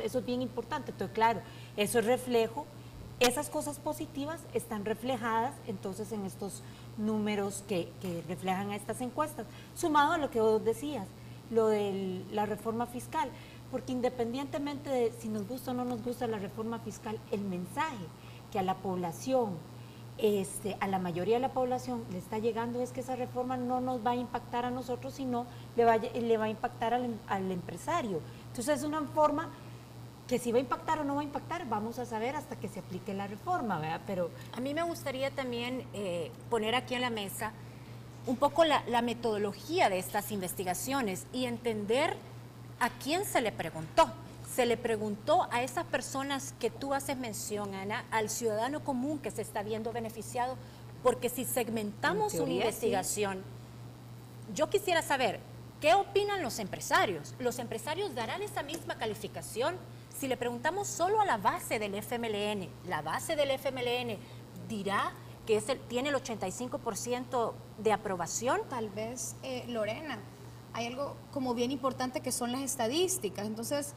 Eso es bien importante. Entonces, claro, eso es reflejo, esas cosas positivas están reflejadas entonces en estos números que reflejan a estas encuestas, sumado a lo que vos decías, lo de la reforma fiscal, porque independientemente de si nos gusta o no nos gusta la reforma fiscal, el mensaje que a la población, a la mayoría de la población le está llegando es que esa reforma no nos va a impactar a nosotros, sino le va a impactar al empresario. Entonces es una forma que si va a impactar o no va a impactar, vamos a saber hasta que se aplique la reforma, ¿verdad? Pero a mí me gustaría también poner aquí en la mesa un poco la metodología de estas investigaciones y entender a quién se le preguntó. Se le preguntó a esas personas que tú haces mención, Ana, al ciudadano común que se está viendo beneficiado, porque si segmentamos una investigación, sí. Yo quisiera saber, ¿qué opinan los empresarios? ¿Los empresarios darán esa misma calificación? Si le preguntamos solo a la base del FMLN, la base del FMLN dirá que tiene el 85% de aprobación. Tal vez, Lorena, hay algo como bien importante que son las estadísticas. Entonces,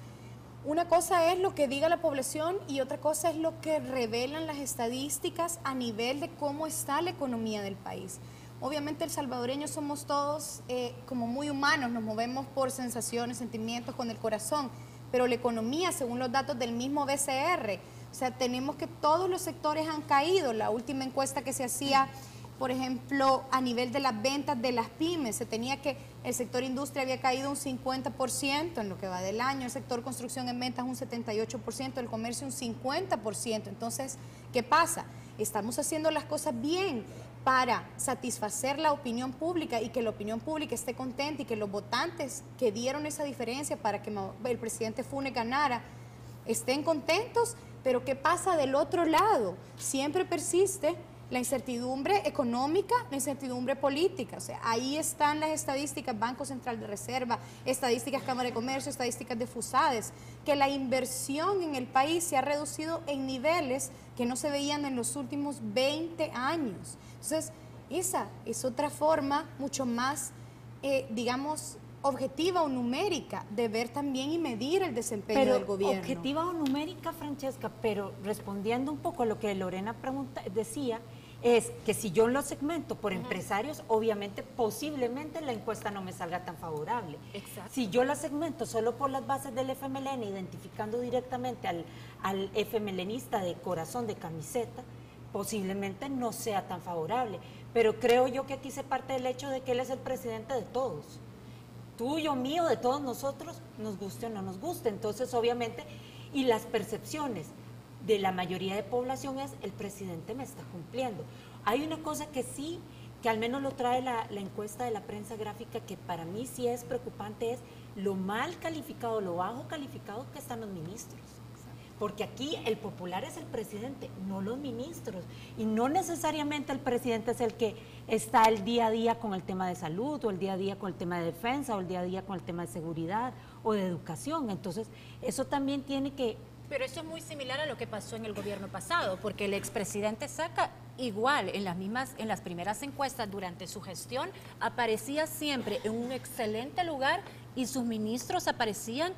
una cosa es lo que diga la población y otra cosa es lo que revelan las estadísticas a nivel de cómo está la economía del país. Obviamente, el salvadoreño somos todos como muy humanos, nos movemos por sensaciones, sentimientos, con el corazón. Pero la economía, según los datos del mismo BCR, o sea, tenemos que todos los sectores han caído. La última encuesta que se hacía, por ejemplo, a nivel de las ventas de las pymes, se tenía que el sector industria había caído un 50% en lo que va del año, el sector construcción en ventas un 78%, el comercio un 50%. Entonces, ¿qué pasa? Estamos haciendo las cosas bien para satisfacer la opinión pública y que la opinión pública esté contenta y que los votantes que dieron esa diferencia para que el presidente Funes ganara estén contentos, pero ¿qué pasa del otro lado? Siempre persiste la incertidumbre económica, la incertidumbre política. O sea, ahí están las estadísticas, Banco Central de Reserva, estadísticas Cámara de Comercio, estadísticas de FUSADES, que la inversión en el país se ha reducido en niveles que no se veían en los últimos 20 años. Entonces, esa es otra forma mucho más, digamos, objetiva o numérica de ver también y medir el desempeño del gobierno. Objetiva o numérica, Francesca, pero respondiendo un poco a lo que Lorena decía, es que si yo lo segmento por empresarios, obviamente, posiblemente la encuesta no me salga tan favorable. Exacto. Si yo la segmento solo por las bases del FMLN, identificando directamente al FMLNista de corazón, de camiseta, posiblemente no sea tan favorable. Pero creo yo que aquí se parte del hecho de que él es el presidente de todos. Tuyo, mío, de todos nosotros, nos guste o no nos guste. Entonces, obviamente, y las percepciones de la mayoría de población es, el presidente me está cumpliendo. Hay una cosa que sí, que al menos lo trae la encuesta de la prensa gráfica, que para mí sí es preocupante, es lo mal calificado, lo bajo calificado que están los ministros. Porque aquí el popular es el presidente, no los ministros. Y no necesariamente el presidente es el que está el día a día con el tema de salud, o el día a día con el tema de defensa, o el día a día con el tema de seguridad o de educación. Entonces, eso también tiene que... Pero eso es muy similar a lo que pasó en el gobierno pasado, porque el expresidente saca igual en las primeras encuestas durante su gestión, aparecía siempre en un excelente lugar y sus ministros aparecían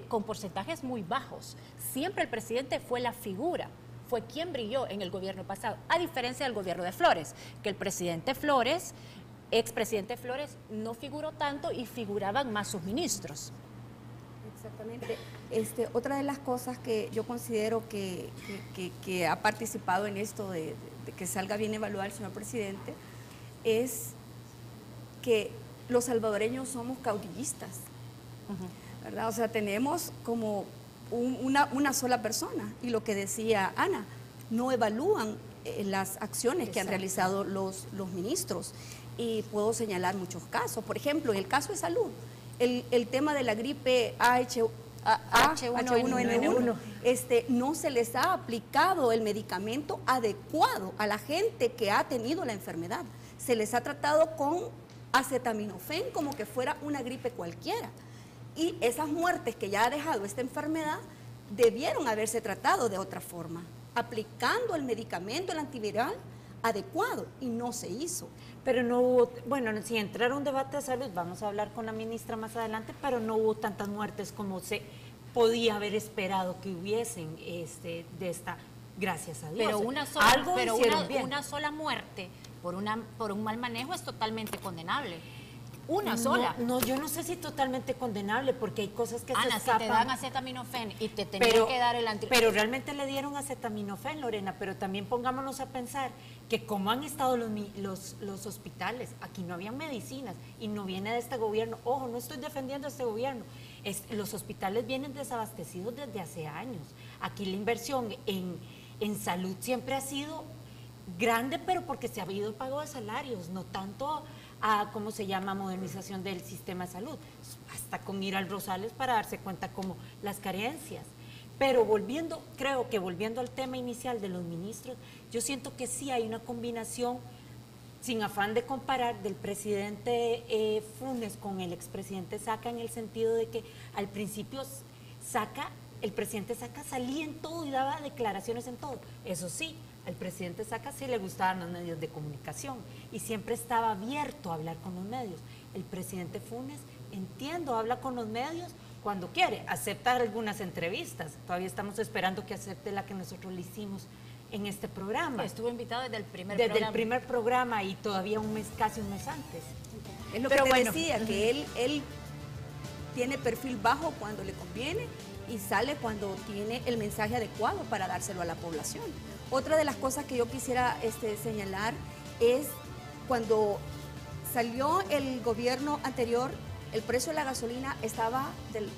con porcentajes muy bajos. Siempre el presidente fue la figura, fue quien brilló en el gobierno pasado, a diferencia del gobierno de Flores, que el presidente Flores, expresidente Flores, no figuró tanto y figuraban más sus ministros. Exactamente. Otra de las cosas que yo considero que ha participado en esto de que salga bien evaluado el señor presidente es que los salvadoreños somos caudillistas, ¿verdad? O sea, tenemos como una sola persona, y lo que decía Ana, no evalúan las acciones que han realizado los ministros, y puedo señalar muchos casos. Por ejemplo, en el caso de salud, el tema de la gripe H1N1, no se les ha aplicado el medicamento adecuado a la gente que ha tenido la enfermedad. Se les ha tratado con acetaminofén como que fuera una gripe cualquiera. Y esas muertes que ya ha dejado esta enfermedad debieron haberse tratado de otra forma, aplicando el medicamento, el antiviral adecuado, y no se hizo. Pero no hubo, bueno, si entrar a un debate de salud, vamos a hablar con la ministra más adelante, pero no hubo tantas muertes como se podía haber esperado que hubiesen de esta, gracias a Dios. Pero una sola muerte por un mal manejo es totalmente condenable. Una sola. No, yo no sé si totalmente condenable, porque hay cosas que se escapan. Si te dan acetaminofén y te tenían que dar el Pero realmente le dieron acetaminofén, Lorena, pero también pongámonos a pensar que como han estado los hospitales, aquí no habían medicinas y no viene de este gobierno. Ojo, no estoy defendiendo a este gobierno. Los hospitales vienen desabastecidos desde hace años. Aquí la inversión en salud siempre ha sido grande, pero porque se ha habido el pago de salarios, no tanto a, ¿cómo se llama?, modernización del sistema de salud. Hasta con ir al Rosales para darse cuenta como las carencias. Pero creo que volviendo al tema inicial de los ministros, yo siento que sí hay una combinación, sin afán de comparar, del presidente Funes con el expresidente Saca, en el sentido de que al principio el presidente Saca salía en todo y daba declaraciones en todo. Eso sí, al presidente Saca sí le gustaban los medios de comunicación y siempre estaba abierto a hablar con los medios. El presidente Funes, entiendo, habla con los medios cuando quiere, acepta algunas entrevistas. Todavía estamos esperando que acepte la que nosotros le hicimos en este programa. Estuvo invitado desde el primer programa y todavía casi un mes antes. Es lo que te decía, que él tiene perfil bajo cuando le conviene y sale cuando tiene el mensaje adecuado para dárselo a la población. Otra de las cosas que yo quisiera señalar es cuando salió el gobierno anterior, el precio de la gasolina estaba,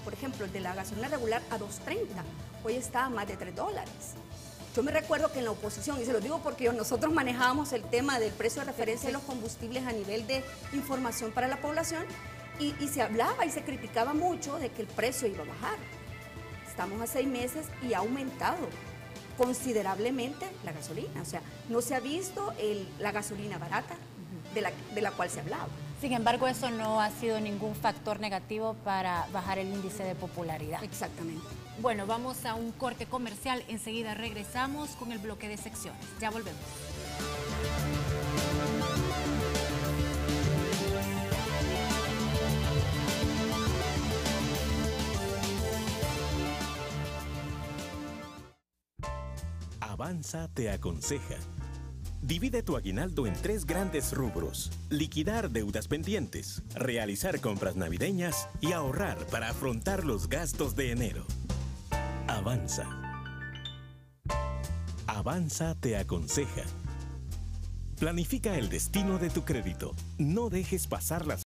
por ejemplo, de la gasolina regular a $2.30, hoy está a más de $3. Yo me recuerdo que en la oposición, y se lo digo porque nosotros manejábamos el tema del precio de referencia de los combustibles a nivel de información para la población, y se hablaba y se criticaba mucho de que el precio iba a bajar. Estamos a 6 meses y ha aumentado considerablemente la gasolina. O sea, no se ha visto la gasolina barata de la cual se hablaba. Sin embargo, eso no ha sido ningún factor negativo para bajar el índice de popularidad. Exactamente. Bueno, vamos a un corte comercial. Enseguida regresamos con el bloque de secciones. Ya volvemos. Avanza te aconseja. Divide tu aguinaldo en 3 grandes rubros: liquidar deudas pendientes, realizar compras navideñas y ahorrar para afrontar los gastos de enero. Avanza. Avanza te aconseja. Planifica el destino de tu crédito. No dejes pasar las